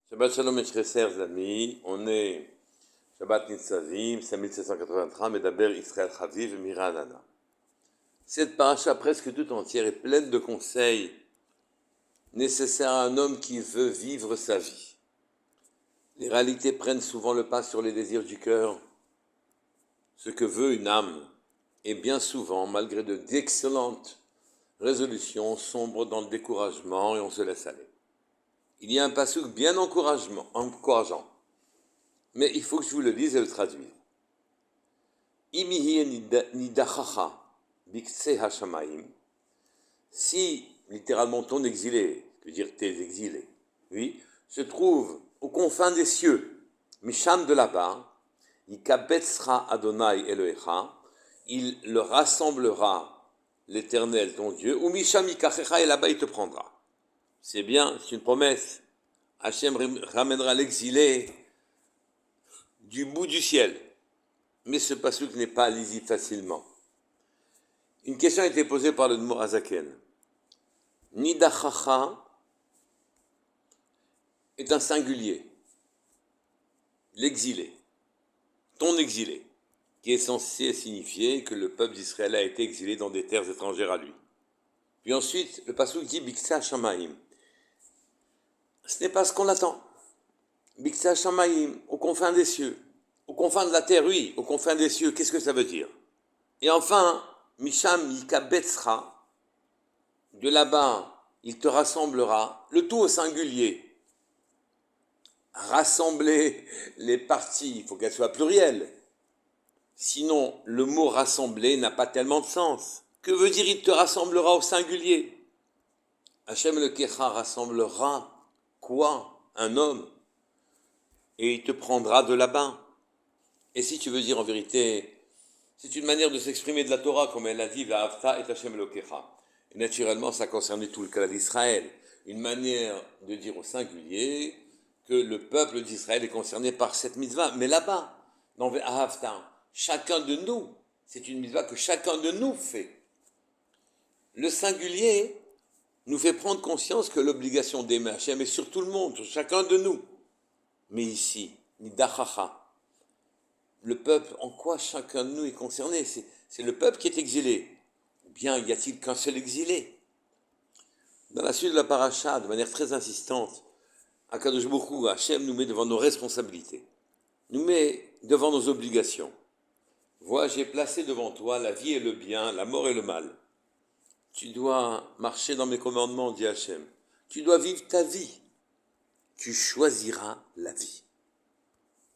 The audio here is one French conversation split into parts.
Shabbat Shalom mes chers amis, on est Shabbat Nitzavim, 5783, Medaber Israël Chaviv, Miranana. Cette paracha presque toute entière est pleine de conseils nécessaires à un homme qui veut vivre sa vie. Les réalités prennent souvent le pas sur les désirs du cœur, ce que veut une âme, et bien souvent, malgré d'excellentes résolutions, on sombre dans le découragement et on se laisse aller. Il y a un passouk bien encourageant, mais il faut que je vous le lise et le traduise. Si, littéralement, ton exilé, je veux dire tes exilés, oui, se trouve aux confins des cieux, Misham de là-bas, Yikabetzra Adonai Elohecha, il le rassemblera, l'Éternel ton Dieu, ou Misham Yikachecha, et là-bas il te prendra. C'est bien, c'est une promesse. Hachem ramènera l'exilé du bout du ciel. Mais ce passouk n'est pas lisible facilement. Une question a été posée par le Dmor Azaken. Nidachacha est un singulier. L'exilé. Ton exilé. Qui est censé signifier que le peuple d'Israël a été exilé dans des terres étrangères à lui. Puis ensuite, le passouk dit Biksa Shamaim. Ce n'est pas ce qu'on attend. Biksa Shamaim, aux confins des cieux. Aux confins de la terre, oui, aux confins des cieux, qu'est-ce que ça veut dire? Et enfin, Misham Yikabetzra, de là-bas, il te rassemblera, le tout au singulier. Rassembler les parties, il faut qu'elles soient plurielles. Sinon, le mot rassembler n'a pas tellement de sens. Que veut dire il te rassemblera au singulier? Hachem le Kecha rassemblera quoi? Un homme. Et il te prendra de là-bas. Et si tu veux dire en vérité, c'est une manière de s'exprimer de la Torah, comme elle a dit, Va'avta et Hachem le Kecha. Et naturellement, ça concernait tout le cas d'Israël. Une manière de dire au singulier que le peuple d'Israël est concerné par cette mitzvah. Mais là-bas, dans Va'avta, chacun de nous, c'est une mitzvah que chacun de nous fait. Le singulier nous fait prendre conscience que l'obligation d'aimer Hachem est sur tout le monde, sur chacun de nous. Mais ici, Nidachacha, le peuple, en quoi chacun de nous est concerné? C'est le peuple qui est exilé. Ou bien y a-t-il qu'un seul exilé? Dans la suite de la paracha, de manière très insistante, Akadosh Baruch Hu, Hachem nous met devant nos responsabilités, nous met devant nos obligations. Vois, j'ai placé devant toi la vie et le bien, la mort et le mal. Tu dois marcher dans mes commandements, dit Hachem. Tu dois vivre ta vie. Tu choisiras la vie.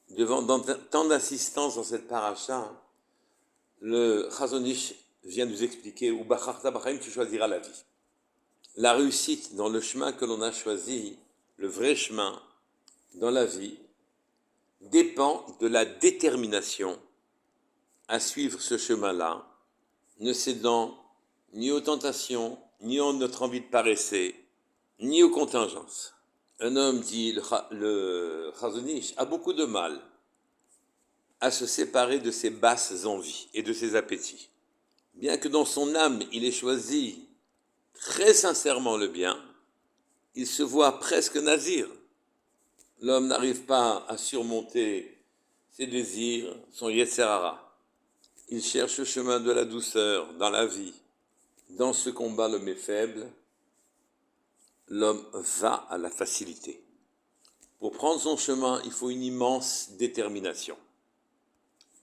Devant tant d'insistance dans cette paracha, le Chazon Ish vient nous expliquer où Bacharta B'chaim, tu choisiras la vie. La réussite dans le chemin que l'on a choisi, le vrai chemin dans la vie, dépend de la détermination à suivre ce chemin-là, ne cédant ni aux tentations, ni à notre envie de paresser, ni aux contingences. Un homme, dit le Chazon Ish, a beaucoup de mal à se séparer de ses basses envies et de ses appétits. Bien que dans son âme, il ait choisi très sincèrement le bien, il se voit presque nazir. L'homme n'arrive pas à surmonter ses désirs, son yetzer hara. Il cherche le chemin de la douceur dans la vie. Dans ce combat, l'homme est faible. L'homme va à la facilité. Pour prendre son chemin, il faut une immense détermination.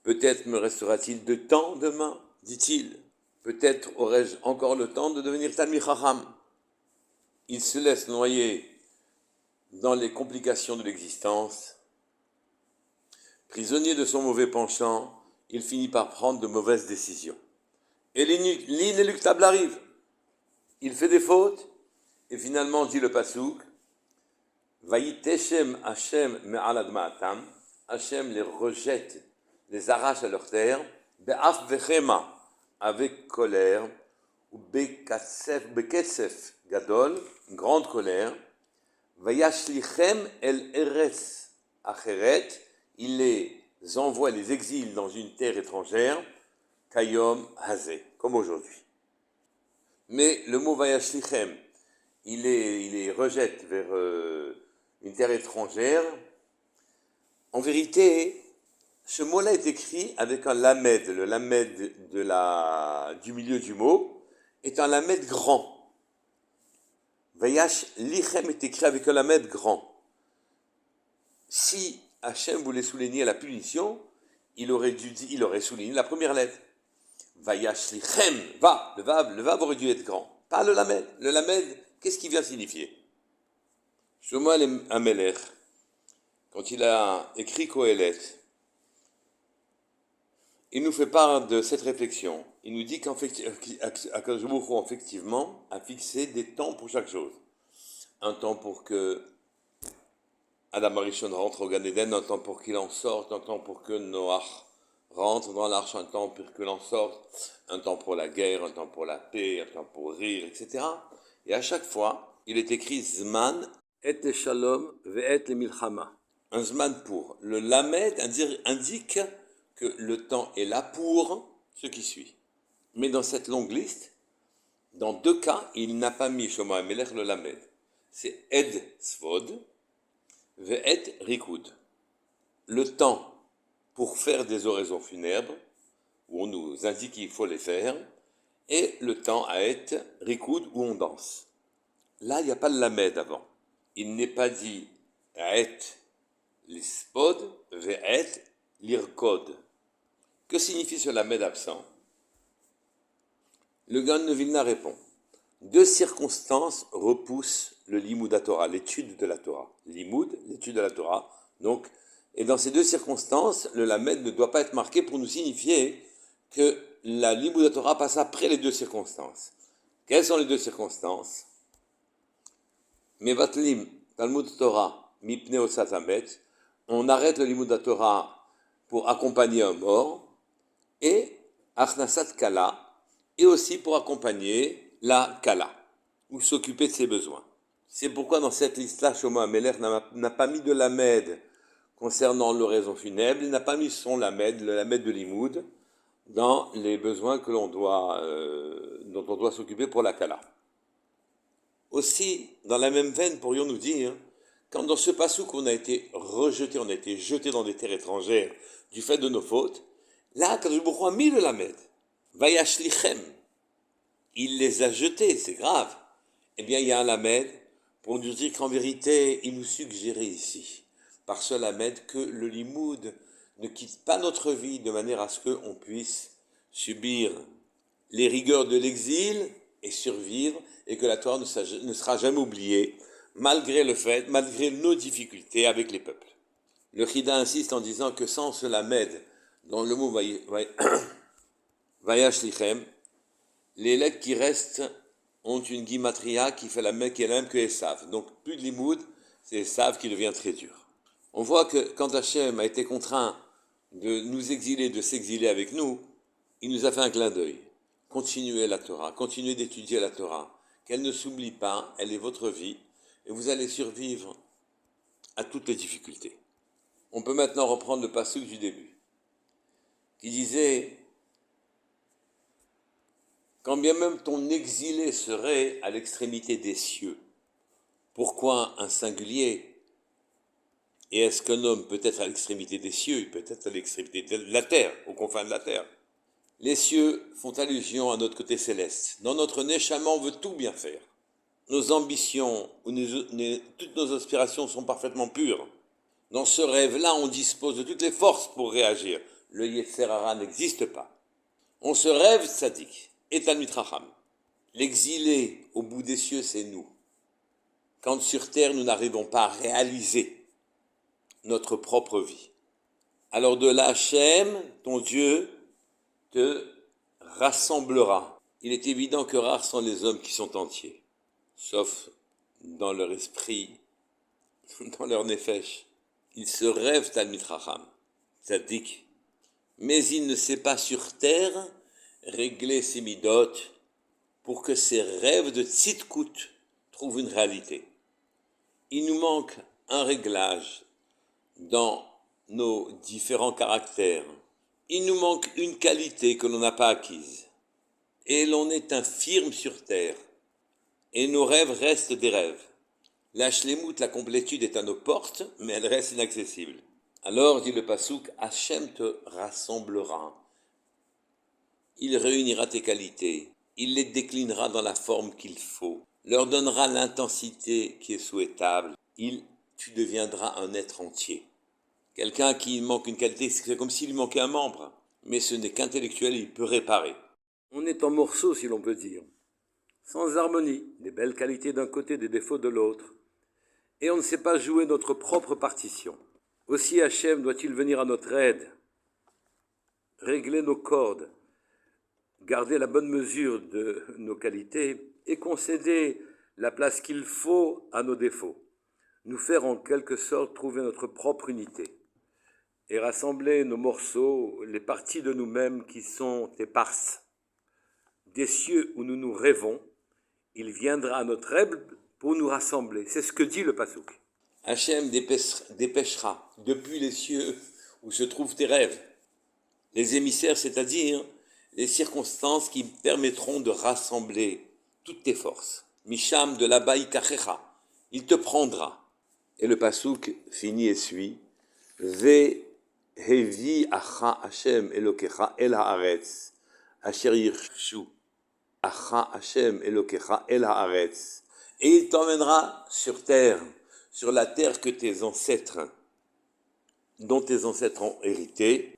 Peut-être me restera-t-il de temps demain, dit-il. Peut-être aurai-je encore le temps de devenir Talmid Chacham. Il se laisse noyer dans les complications de l'existence. Prisonnier de son mauvais penchant, il finit par prendre de mauvaises décisions. Et l'inéluctable arrive. Il fait des fautes, et finalement, dit le passouk, Vayiteshem Hashem me'al adma'atam, Hashem les rejette, les arrache à leur terre, be'af vechema, avec colère, ou beketsef gadol, une grande colère, vayashlichem el eretz acheret, il les envoie, les exile dans une terre étrangère, kayom hazeh, comme aujourd'hui. Mais le mot vayashlichem, il les rejette vers une terre étrangère. En vérité, ce mot-là est écrit avec un lamed. Le lamed du milieu du mot est un lamed grand. Vayash lichem est écrit avec un lamed grand. Si Hachem voulait souligner la punition, il aurait souligné la première lettre. Vayash lichem, le vav aurait dû être grand. Pas le lamed. Le lamed, qu'est-ce qu'il vient signifier? Shlomo Amelech, quand il a écrit Kohelet, il nous fait part de cette réflexion. Il nous dit qu'Akadosh Baruch Hu, effectivement, a fixé des temps pour chaque chose. Un temps pour que Adam Arishon rentre au Gan Eden, un temps pour qu'il en sorte, un temps pour que Noach rentre dans l'arche, un temps pour qu'il en sorte, un temps pour la guerre, un temps pour la paix, un temps pour rire, etc. Et à chaque fois, il est écrit Zman et Shalom ve'et le Milchama. Un Zman pour. Le Lamed indique que le temps est là pour ce qui suit. Mais dans cette longue liste, dans deux cas, il n'a pas mis Shlomo Amelech le Lamed. C'est Ed Svod ve'et Rikud. Le temps pour faire des oraisons funèbres, où on nous indique qu'il faut les faire, et le temps à être Rikud, où on danse. Là, il n'y a pas de Lamed avant. Il n'est pas dit Aet lispod ve'et lirkod. Que signifie ce Lamed absent? Le Gaon de Vilna répond. Deux circonstances repoussent le Limud Torah, l'étude de la Torah. Limud, l'étude de la Torah. Donc, et dans ces deux circonstances, le Lamed ne doit pas être marqué pour nous signifier que la Limud Torah passe après les deux circonstances. Quelles sont les deux circonstances? Mevatlim Talmud Torah mipnei osat hamet. On arrête le Limud Torah pour accompagner un mort. Et Achnasat Kala, et aussi pour accompagner la Kala, ou s'occuper de ses besoins. C'est pourquoi dans cette liste-là, Shlomo Amelech n'a pas mis de Lamed concernant l'oraison funèbre, il n'a pas mis son Lamed, le Lamed de Limoud, dans les besoins dont on doit s'occuper pour la Kala. Aussi, dans la même veine, pourrions-nous dire, quand dans ce passouk on a été rejeté, on a été jeté dans des terres étrangères du fait de nos fautes, là, Kadosh Baruch Hu a mis le Lamed. Vayash lichem. Il les a jetés, c'est grave. Eh bien, il y a un Lamed pour nous dire qu'en vérité, il nous suggérait ici, par ce Lamed, que le Limoud ne quitte pas notre vie de manière à ce qu'on puisse subir les rigueurs de l'exil et survivre, et que la Torah ne sera jamais oubliée, malgré nos difficultés avec les peuples. Le Chida insiste en disant que sans ce Lamed, dans le mot Vayash lichem, les lettres qui restent ont une guimatria qui est la même que Esav. Donc plus de limoud, c'est Esav qui devient très dur. On voit que quand Hachem a été contraint de nous exiler, de s'exiler avec nous, il nous a fait un clin d'œil. Continuez la Torah, continuez d'étudier la Torah, qu'elle ne s'oublie pas, elle est votre vie, et vous allez survivre à toutes les difficultés. On peut maintenant reprendre le passouk du début, qui disait « Quand bien même ton exilé serait à l'extrémité des cieux, pourquoi un singulier? Et est-ce qu'un homme peut être à l'extrémité des cieux? Il peut être à l'extrémité de la terre, aux confins de la terre. Les cieux font allusion à notre côté céleste. Dans notre neshama, on veut tout bien faire. Nos ambitions, toutes nos aspirations sont parfaitement pures. Dans ce rêve-là, on dispose de toutes les forces pour réagir. Le Yetzer Hara n'existe pas. On se rêve tzaddik, et Talmid Chacham. L'exilé au bout des cieux, c'est nous. Quand sur terre, nous n'arrivons pas à réaliser notre propre vie. Alors de là, Hachem, ton Dieu, te rassemblera. Il est évident que rares sont les hommes qui sont entiers, sauf dans leur esprit, dans leur nefesh. Ils se rêvent Talmid Chacham, tzaddik, mais il ne sait pas sur terre régler ses midot pour que ses rêves de tzidkout trouvent une réalité. Il nous manque un réglage dans nos différents caractères. Il nous manque une qualité que l'on n'a pas acquise. Et l'on est infirme sur terre. Et nos rêves restent des rêves. La shlemut, la complétude est à nos portes, mais elle reste inaccessible. Alors, dit le Passouk, Hachem te rassemblera. Il réunira tes qualités. Il les déclinera dans la forme qu'il faut. Leur donnera l'intensité qui est souhaitable. Tu deviendras un être entier. Quelqu'un qui manque une qualité, c'est comme s'il lui manquait un membre. Mais ce n'est qu'intellectuel, il peut réparer. On est en morceaux, si l'on peut dire. Sans harmonie, des belles qualités d'un côté, des défauts de l'autre. Et on ne sait pas jouer notre propre partition. Aussi Hachem doit-il venir à notre aide, régler nos cordes, garder la bonne mesure de nos qualités et concéder la place qu'il faut à nos défauts, nous faire en quelque sorte trouver notre propre unité et rassembler nos morceaux, les parties de nous-mêmes qui sont éparses. Des cieux où nous nous rêvons, il viendra à notre aide pour nous rassembler. C'est ce que dit le Passouk. Hachem dépêchera depuis les cieux où se trouvent tes rêves, les émissaires, c'est-à-dire les circonstances qui permettront de rassembler toutes tes forces. Misham de là-bas ikachecha, il te prendra. Et le Passouk finit et suit. Ve hevi acha Hashem elokecha el haaretz, asher yirshu acha Hashem elokecha el haaretz. Et il t'emmènera sur terre, sur la terre que tes ancêtres, dont tes ancêtres ont hérité.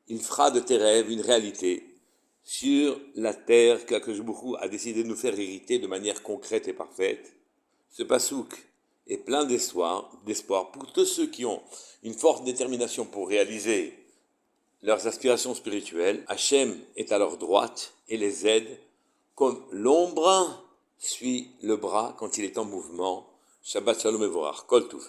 Il fera de tes rêves une réalité sur la terre qu'Akadosh Baruch Hu a décidé de nous faire hériter de manière concrète et parfaite. Ce passouk est plein d'espoir pour tous ceux qui ont une forte détermination pour réaliser leurs aspirations spirituelles. Hachem est à leur droite et les aide comme l'ombre suit le bras quand il est en mouvement. Shabbat Shalom Evorach. Kol Tuv.